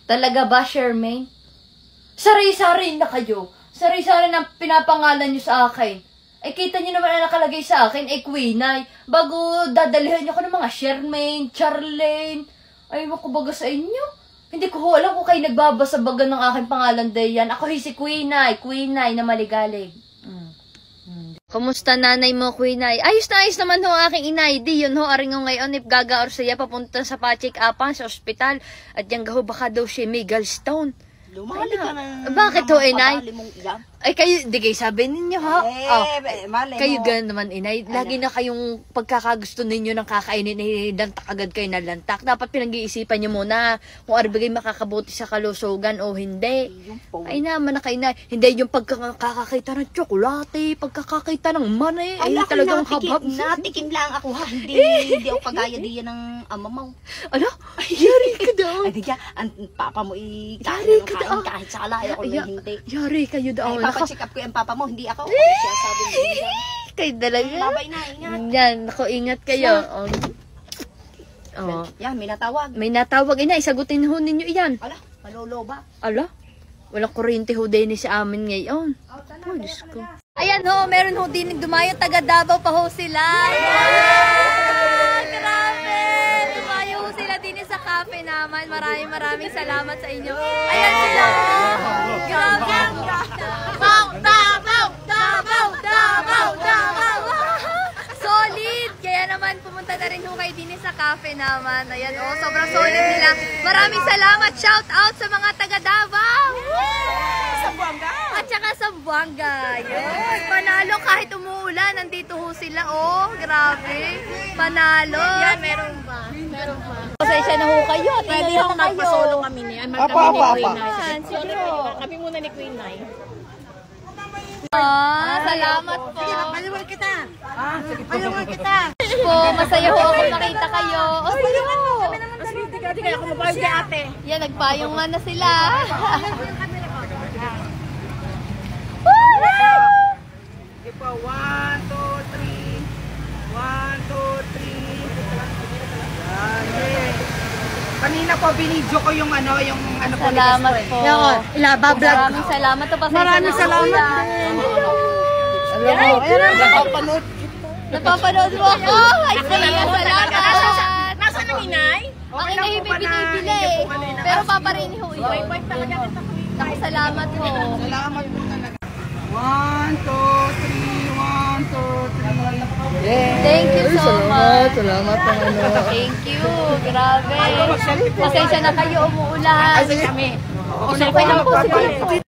Talaga ba, Shermaine? Sari-sari na kayo. Sari-sari na pinapangalan nyo sa akin. Ay, kita nyo naman ang nakalagay sa akin, Queenay. Bago dadalihan nyo ko ng mga Shermaine, Charlene. Ay, makubaga sa inyo. Hindi ko alam kung kayo nagbabasa-baga ng aking pangalan dayan. Ako si Queenay, Queenay na maligalig. Kumusta nanay mo, Queenay? Ayos na ayos naman ho aking inay. Di yun ho, aring ho ngayon, if gagaor siya, papunta sa pa-check-upan sa ospital. At yung gaho, baka daw siya may gallstone. Lumali ka na. Bakit ho, inay? Ay, kayo, di kayo sabi ninyo, ha? Mali Kayo ganun naman, inay. Lagi na kayong pagkakagusto ninyo ng kakainin, lantak agad kayo na lantak. Dapat pinag-iisipan nyo muna kung arbigay makakabuti sa kalusugan o hindi. Ay naman na kayo na. Hindi yung pagkakakita ng tsokolate, pagkakakita ng money. Ay, talagang habhab. Natikim lang ako, ha? Hindi ako kagaya diyan ng ama mo. Ano? Yari ka daw. Ay, di ka, ang papa mo kain kahit sa alay ako na hindi. Yari kayo daw. Ay, papacheck up ko yung papa mo, hindi ako. Siya sabi mo. Kayo talaga. Babay na, ingat. Yan, ako ingat kayo. Yan, may natawag. May natawag, inay. Sagutin ho ninyo iyan. Ala, malolo ba? Ala, walang kuryente ho din sa amin ngayon. Oh, Diyos ko. Ayan ho, meron ho din dumayo, taga Davao pa ho sila. Grabe! Dumayo ho sila din sa cafe naman. Maraming salamat sa inyo. Ayan sila. Grabe. Davao! Solid! Kaya naman pumunta na rin ho kayo din sa cafe naman. Ayan oh, sobrang solid nila. Maraming salamat. Shout out sa mga taga Davao! Sambuanga! At saka Sambuanga. Yun. Panalo kahit umuulan. Nandito ho sila. Oh, grabe. Panalo. Yan, meron pa. Pasensya na ho kayo. Pwede ho magpasolo kami ni Queen Nay. Kami muna ni Queen Nay. Salamat po. Paliwal kita. Paliwal kita. Po, masaya ho ako nakita kayo. O, sige ho. Hindi kaya ako mapayog kay ate. Yan, nagpayong nga na sila. Sige po, 1, 2, 3. 1, 2, 3. Kanina po, binidyo ko yung ano po. Salamat po. Maraming salamat. Maraming salamat din. Napapanood. Napapanood mo ako. Ay, sige, salamat. Nasaan ang inay? Ang inay may binibili. Pero paparinig ho yun. Naku, salamat po. Salamat po talaga. 1, 2, 3. 1, 2, 3. Thank you so much. Salamat po. Thank you. Grabe. Pasensya na kayo, umuulan. Kami. Okay na po. Sige.